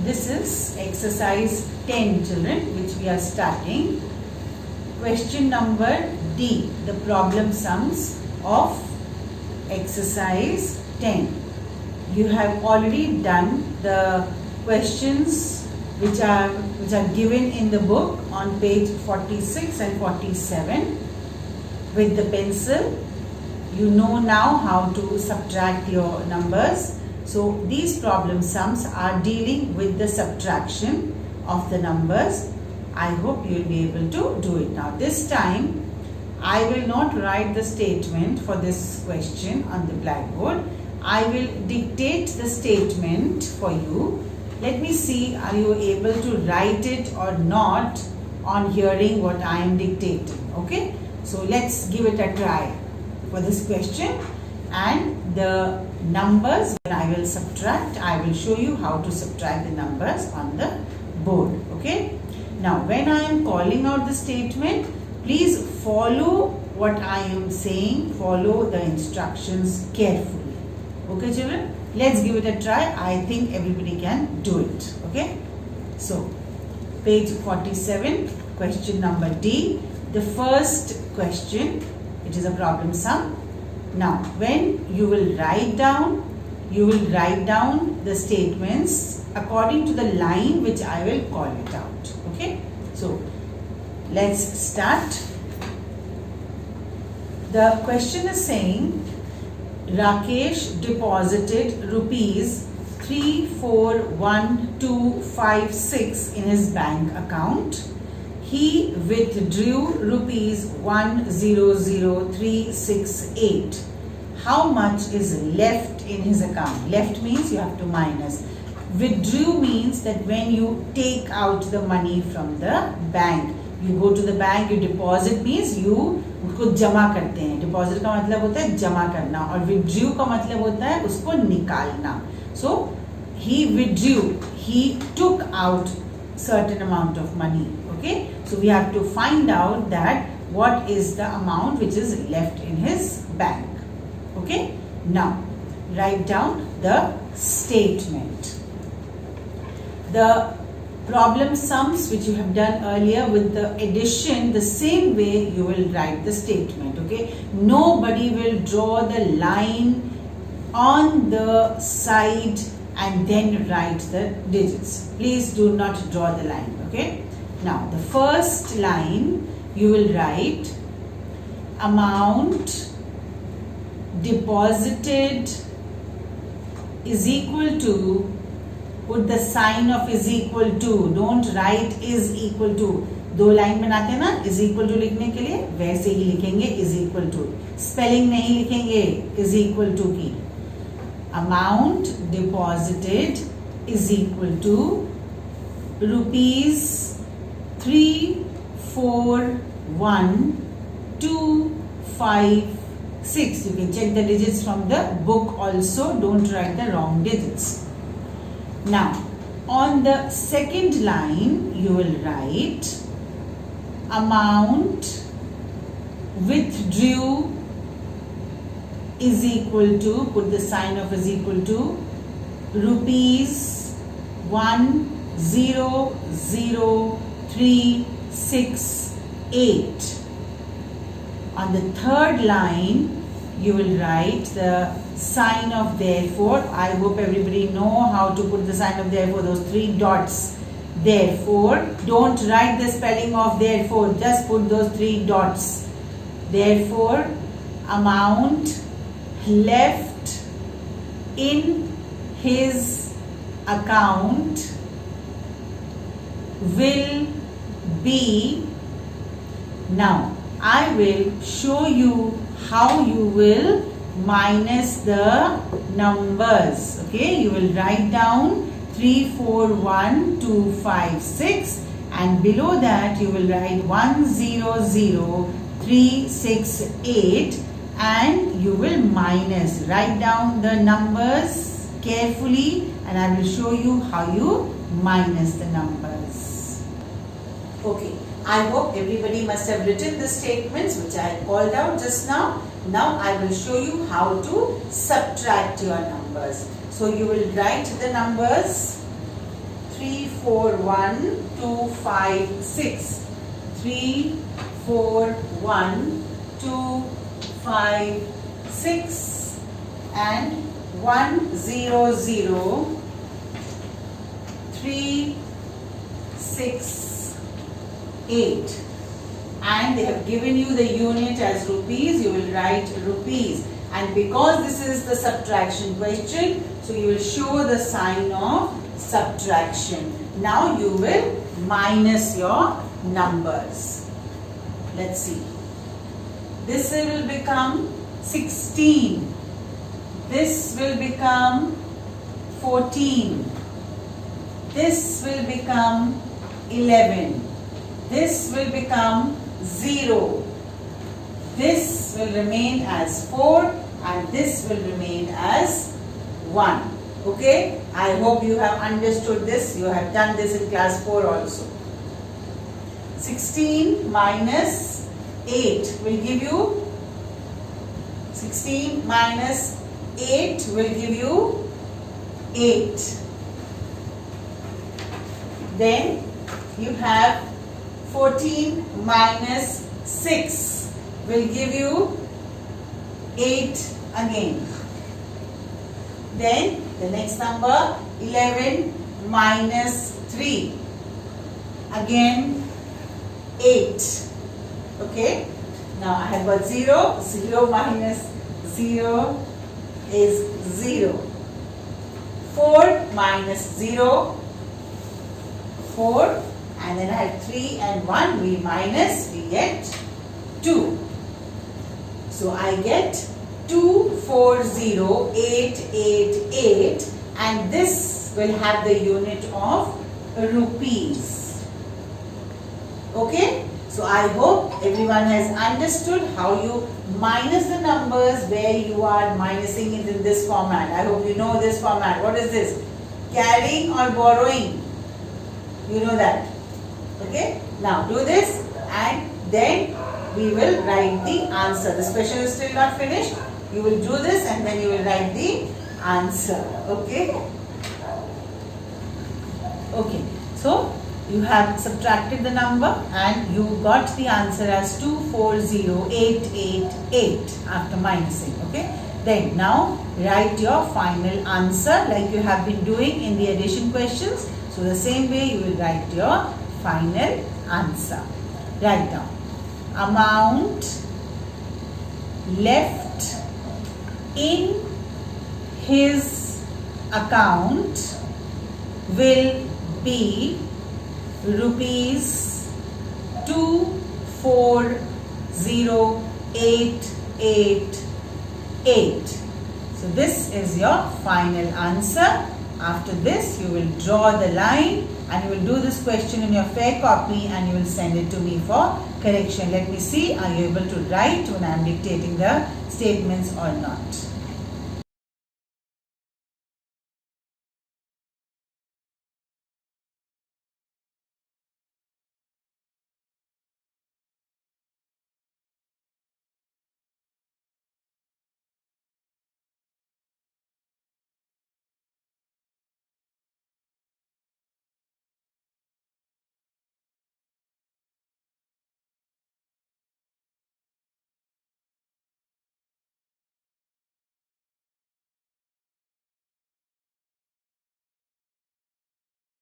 This is exercise 10, children, which we are starting. Question number D, the problem sums of exercise 10. You have already done the questions which are given in the book on page 46 and 47 with the pencil. You know now how to subtract your numbers. So these problem sums are dealing with the subtraction of the numbers. I hope you will be able to do it now. This time I will not write the statement for this question on the blackboard. I will dictate the statement for you. Let me see, are you able to write it or not on hearing what I am dictating? Okay, so let's give it a try for this question. And the numbers, when I will subtract, I will show you how to subtract the numbers on the board. Okay. Now, when I am calling out the statement, please follow what I am saying. Follow the instructions carefully. Okay, children? Let's give it a try. I think everybody can do it. Okay. So, page 47, question number D. The first question, it is a problem sum. Now, when you will write down the statements according to the line which I will call it out. Okay. So, let's start. The question is saying, Rakesh deposited rupees 341256 in his bank account. He withdrew rupees 100368. How much is left in his account? Left means you have to minus. Withdrew means that when you take out the money from the bank. You go to the bank, you deposit means you उसको जमा करते हैं. Deposit का मतलब होता है जमा करना और withdrew का मतलब होता है उसको निकालना. So he withdrew, he took out certain amount of money. Okay, so we have to find out that what is the amount which is left in his bank. Okay, now write down the statement. The problem sums which you have done earlier with the addition, the same way you will write the statement. Okay, nobody will draw the line on the side and then write the digits. Please do not draw the line. Okay. Now, the first line you will write amount deposited is equal to, put the sign of is equal to, don't write is equal to. दो line बनाते हैं ना is equal to लिखने के लिए, वैसे ही लिखेंगे is equal to. Spelling नहीं लिखेंगे is equal to की. Amount deposited is equal to rupees 341256. You can check the digits from the book also. Don't write the wrong digits. Now, on the second line, you will write amount withdrew is equal to, put the sign of is equal to, rupees 100368. On the third line, you will write the sign of therefore. I hope everybody know how to put the sign of therefore, those three dots. Therefore, don't write the spelling of therefore, just put those three dots. Therefore, amount left in his account will be. Now, I will show you how you will minus the numbers. Okay, you will write down 341256 and below that you will write 100368 and you will minus. Write down the numbers carefully and I will show you how you minus the numbers. Okay. I hope everybody must have written the statements which I called out just now. Now I will show you how to subtract your numbers. So you will write the numbers 341256. 341256 and 100368. And they have given you the unit as rupees. You will write rupees. And because this is the subtraction question, so you will show the sign of subtraction. Now you will minus your numbers. Let's see. This will become 16. This will become 14. This will become 11. This will become 0. This will remain as 4 and this will remain as 1. Okay? I hope you have understood this. You have done this in class 4 also. 16 minus 8 will give you 16 minus 8 will give you 8. Then you have 14 minus 6 will give you 8 again. Then the next number 11 minus 3 again 8. Okay. Now I have got 0. 0 minus 0 is 0. 4 minus 0 4. And then I have 3 and 1, we minus, we get 2. So I get 240888 and this will have the unit of rupees. Okay? So I hope everyone has understood how you minus the numbers where you are minusing it in this format. I hope you know this format. What is this? Carrying or borrowing? You know that. Okay, now do this and then we will write the answer. The question is still not finished. You will do this and then you will write the answer. Okay. Okay, so you have subtracted the number and you got the answer as 240888 after minusing. Okay, then now write your final answer like you have been doing in the addition questions. So the same way you will write your final answer. Write down amount left in his account will be rupees 240888. So this is your final answer. After this you will draw the line and you will do this question in your fair copy and you will send it to me for correction. Let me see, are you able to write when I am dictating the statements or not?